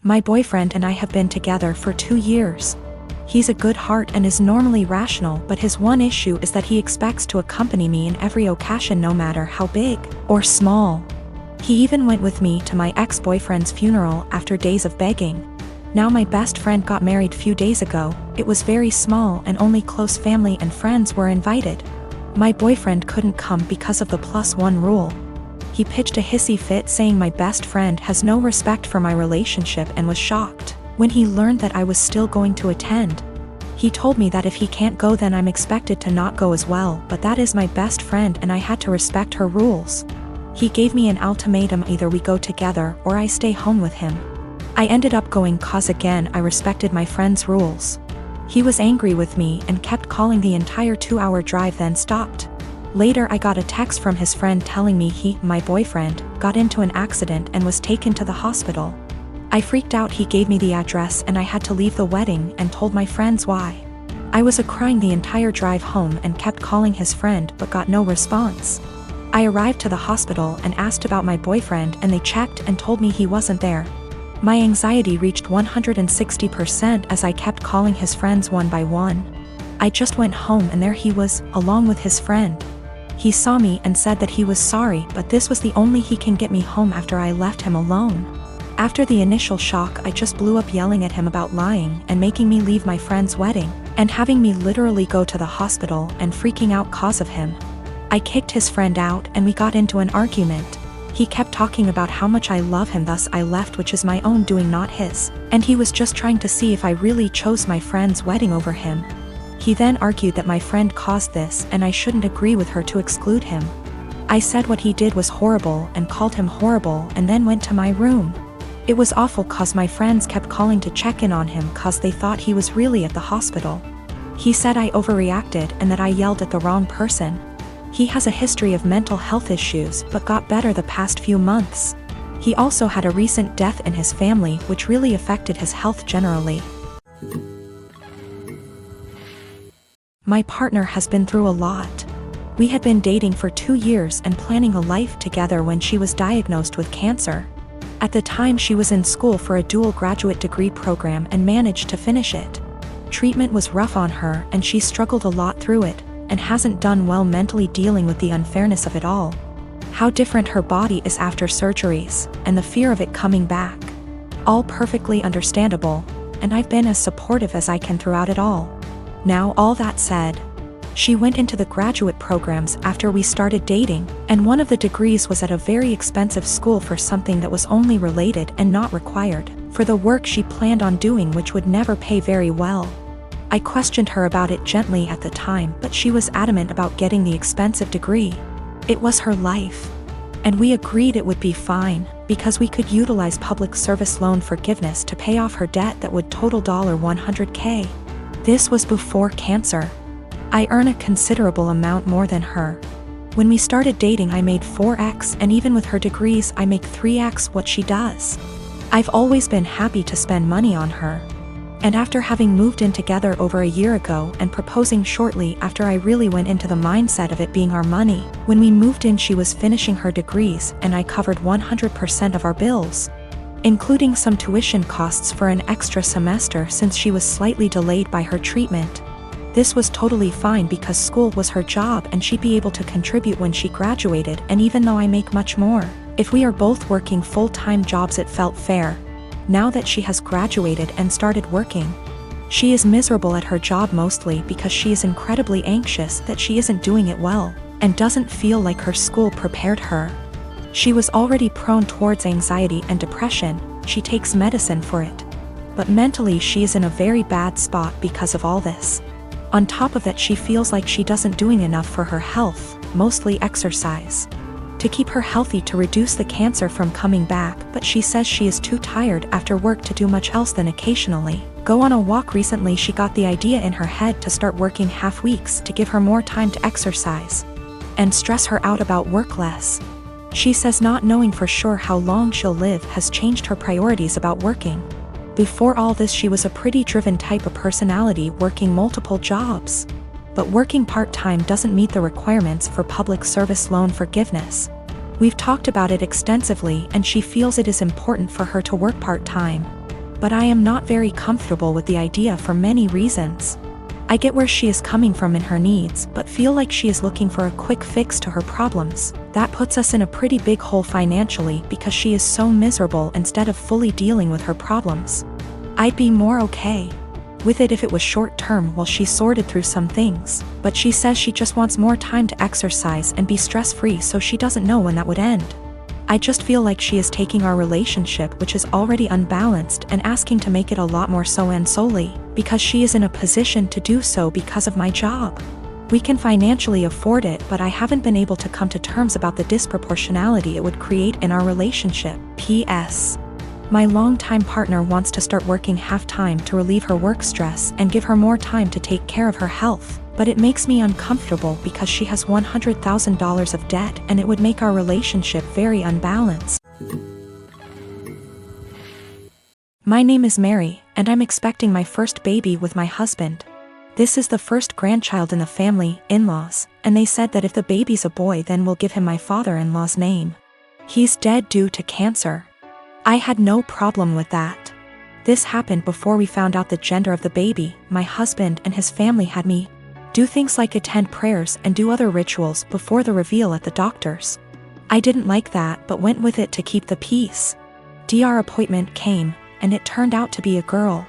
My boyfriend and I have been together for 2 years. He's a good heart and is normally rational, but his one issue is that he expects to accompany me in every occasion no matter how big or small. He even went with me to my ex-boyfriend's funeral after days of begging. Now my best friend got married few days ago. It was very small and only close family and friends were invited. My boyfriend couldn't come because of the +1 rule. He pitched a hissy fit saying my best friend has no respect for my relationship and was shocked when he learned that I was still going to attend. He told me that if he can't go then I'm expected to not go as well, but that is my best friend and I had to respect her rules. He gave me an ultimatum: either we go together or I stay home with him. I ended up going cause again I respected my friend's rules. He was angry with me and kept calling the entire 2-hour drive, then stopped. Later I got a text from his friend telling me my boyfriend, got into an accident and was taken to the hospital. I freaked out. He gave me the address and I had to leave the wedding and told my friends why. I was crying the entire drive home and kept calling his friend but got no response. I arrived to the hospital and asked about my boyfriend and they checked and told me he wasn't there. My anxiety reached 160% as I kept calling his friends one by one. I just went home and there he was, along with his friend. He saw me and said that he was sorry, but this was the only he can get me home after I left him alone. After the initial shock, I just blew up yelling at him about lying and making me leave my friend's wedding, and having me literally go to the hospital and freaking out cause of him. I kicked his friend out and we got into an argument. He kept talking about how much I love him, thus I left, which is my own doing, not his, and he was just trying to see if I really chose my friend's wedding over him. He then argued that my friend caused this and I shouldn't agree with her to exclude him. I said what he did was horrible and called him horrible and then went to my room. It was awful cause my friends kept calling to check in on him cause they thought he was really at the hospital. He said I overreacted and that I yelled at the wrong person. He has a history of mental health issues but got better the past few months. He also had a recent death in his family which really affected his health generally. My partner has been through a lot. We had been dating for 2 years and planning a life together when she was diagnosed with cancer. At the time she was in school for a dual graduate degree program and managed to finish it. Treatment was rough on her and she struggled a lot through it, and hasn't done well mentally dealing with the unfairness of it all. How different her body is after surgeries, and the fear of it coming back. All perfectly understandable, and I've been as supportive as I can throughout it all. Now all that said, she went into the graduate programs after we started dating, and one of the degrees was at a very expensive school for something that was only related and not required for the work she planned on doing, which would never pay very well. I questioned her about it gently at the time, but she was adamant about getting the expensive degree. It was her life. And we agreed it would be fine, because we could utilize public service loan forgiveness to pay off her debt that would total $100K. This was before cancer. I earn a considerable amount more than her. When we started dating I made 4x, and even with her degrees I make 3x what she does. I've always been happy to spend money on her. And after having moved in together over a year ago and proposing shortly after, I really went into the mindset of it being our money. When we moved in she was finishing her degrees and I covered 100% of our bills, including some tuition costs for an extra semester since she was slightly delayed by her treatment. This was totally fine because school was her job and she'd be able to contribute when she graduated, and even though I make much more, if we are both working full-time jobs it felt fair. Now that she has graduated and started working, she is miserable at her job mostly because she is incredibly anxious that she isn't doing it well, and doesn't feel like her school prepared her. She was already prone towards anxiety and depression, she takes medicine for it. But mentally she is in a very bad spot because of all this. On top of that she feels like she doesn't doing enough for her health, mostly exercise, to keep her healthy to reduce the cancer from coming back, but she says she is too tired after work to do much else than occasionally go on a walk. Recently she got the idea in her head to start working half weeks to give her more time to exercise and stress her out about work less. She says not knowing for sure how long she'll live has changed her priorities about working. Before all this she was a pretty driven type of personality, working multiple jobs. But working part-time doesn't meet the requirements for public service loan forgiveness. We've talked about it extensively and she feels it is important for her to work part-time. but I am not very comfortable with the idea for many reasons. I get where she is coming from in her needs, but feel like she is looking for a quick fix to her problems. That puts us in a pretty big hole financially because she is so miserable instead of fully dealing with her problems. I'd be more okay with it if it was short term while she sorted through some things, but she says she just wants more time to exercise and be stress-free, so she doesn't know when that would end. I just feel like she is taking our relationship, which is already unbalanced, and asking to make it a lot more so and solely because she is in a position to do so because of my job. We can financially afford it, but I haven't been able to come to terms about the disproportionality it would create in our relationship. P.S. My longtime partner wants to start working half-time to relieve her work stress and give her more time to take care of her health, but it makes me uncomfortable because she has $100,000 of debt and it would make our relationship very unbalanced. My name is Mary, and I'm expecting my first baby with my husband. This is the first grandchild in the family, in-laws, and they said that if the baby's a boy then we'll give him my father-in-law's name. He's dead due to cancer. I had no problem with that. This happened before we found out the gender of the baby. My husband and his family had me do things like attend prayers and do other rituals before the reveal at the doctor's. I didn't like that but went with it to keep the peace. Our appointment came, and it turned out to be a girl.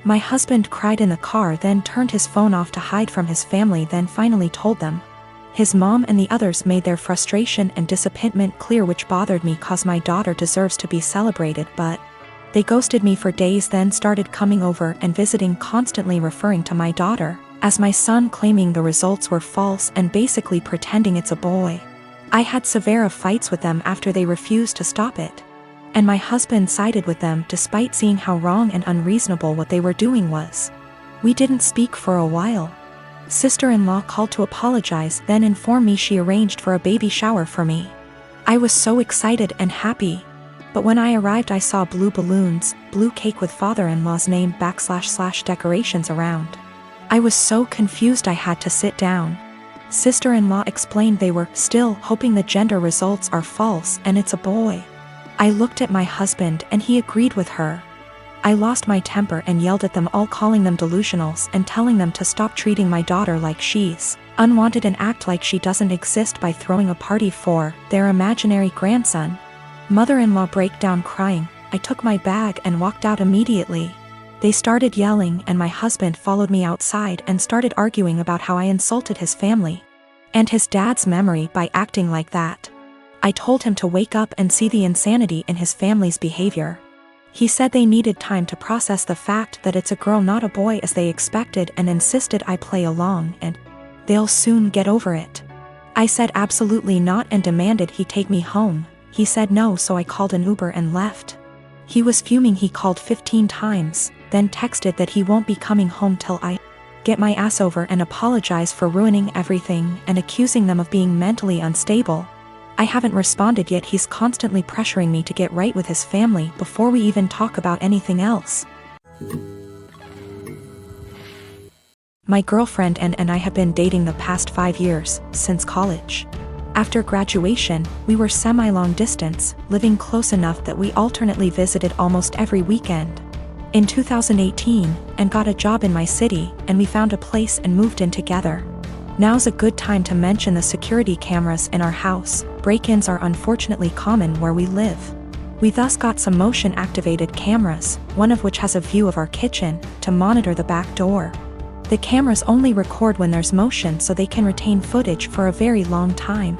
My husband cried in the car, then turned his phone off to hide from his family, then finally told them. His mom and the others made their frustration and disappointment clear, which bothered me cause my daughter deserves to be celebrated, but they ghosted me for days, then started coming over and visiting, constantly referring to my daughter as my son, claiming the results were false and basically pretending it's a boy. I had severe fights with them after they refused to stop it. And my husband sided with them despite seeing how wrong and unreasonable what they were doing was. We didn't speak for a while. Sister-in-law called to apologize, then informed me she arranged for a baby shower for me. I was so excited and happy. But when I arrived I saw blue balloons, blue cake with father-in-law's name / decorations around. I was so confused I had to sit down. Sister-in-law explained they were still hoping the gender results are false and it's a boy. I looked at my husband and he agreed with her. I lost my temper and yelled at them all, calling them delusionals and telling them to stop treating my daughter like she's unwanted and act like she doesn't exist by throwing a party for their imaginary grandson. Mother-in-law broke down crying. I took my bag and walked out immediately. They started yelling and my husband followed me outside and started arguing about how I insulted his family and his dad's memory by acting like that. I told him to wake up and see the insanity in his family's behavior. He said they needed time to process the fact that it's a girl not a boy as they expected, and insisted I play along and they'll soon get over it. I said absolutely not and demanded he take me home. He said no, so I called an Uber and left. He was fuming. He called 15 times, then texted that he won't be coming home till I get my ass over and apologize for ruining everything and accusing them of being mentally unstable. I haven't responded yet. He's constantly pressuring me to get right with his family before we even talk about anything else. My girlfriend and I have been dating the past 5 years, since college. After graduation, we were semi-long distance, living close enough that we alternately visited almost every weekend. In 2018, and got a job in my city, and we found a place and moved in together. Now's a good time to mention the security cameras in our house. Break-ins are unfortunately common where we live. We thus got some motion-activated cameras, one of which has a view of our kitchen, to monitor the back door. The cameras only record when there's motion so they can retain footage for a very long time.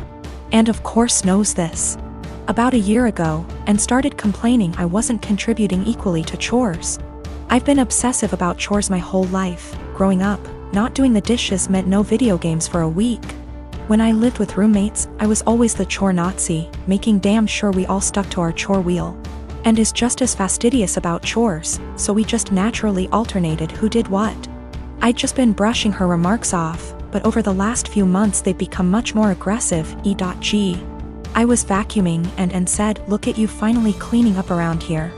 And of course knows this about a year ago, and started complaining I wasn't contributing equally to chores. I've been obsessive about chores my whole life. Growing up, not doing the dishes meant no video games for a week. When I lived with roommates, I was always the chore Nazi, making damn sure we all stuck to our chore wheel. And is just as fastidious about chores, so we just naturally alternated who did what. I'd just been brushing her remarks off, but over the last few months they've become much more aggressive. E.g. I was vacuuming and said, "Look at you finally cleaning up around here."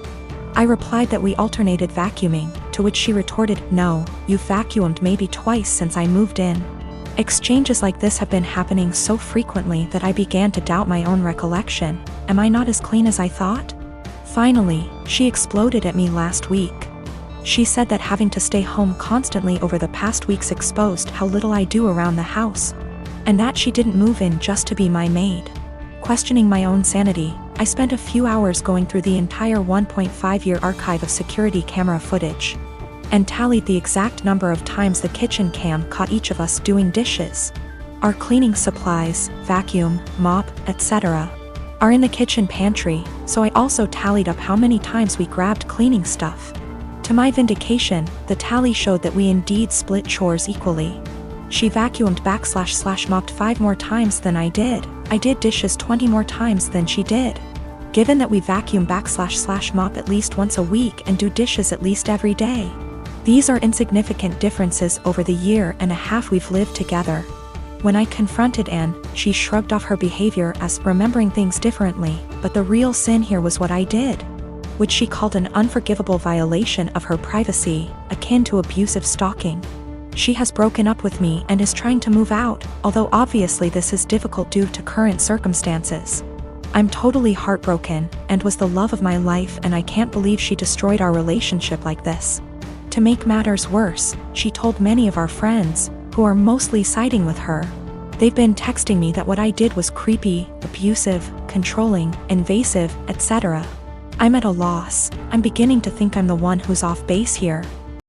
I replied that we alternated vacuuming, to which she retorted, "No, you've vacuumed maybe twice since I moved in." Exchanges like this have been happening so frequently that I began to doubt my own recollection. Am I not as clean as I thought? Finally, she exploded at me last week. She said that having to stay home constantly over the past weeks exposed how little I do around the house, and that she didn't move in just to be my maid. Questioning my own sanity, I spent a few hours going through the entire 1.5-year archive of security camera footage, and tallied the exact number of times the kitchen cam caught each of us doing dishes. Our cleaning supplies, vacuum, mop, etc., are in the kitchen pantry, so I also tallied up how many times we grabbed cleaning stuff. To my vindication, the tally showed that we indeed split chores equally. She vacuumed / mopped 5 more times than I did. I did dishes 20 more times than she did. Given that we vacuum / mop at least once a week and do dishes at least every day, these are insignificant differences over the year and a half we've lived together. When I confronted Anne, she shrugged off her behavior as remembering things differently, but the real sin here was what I did, which she called an unforgivable violation of her privacy, akin to abusive stalking. She has broken up with me and is trying to move out, although obviously this is difficult due to current circumstances. I'm totally heartbroken, and was the love of my life, and I can't believe she destroyed our relationship like this. To make matters worse, she told many of our friends, who are mostly siding with her. They've been texting me that what I did was creepy, abusive, controlling, invasive, etc. I'm at a loss. I'm beginning to think I'm the one who's off base here,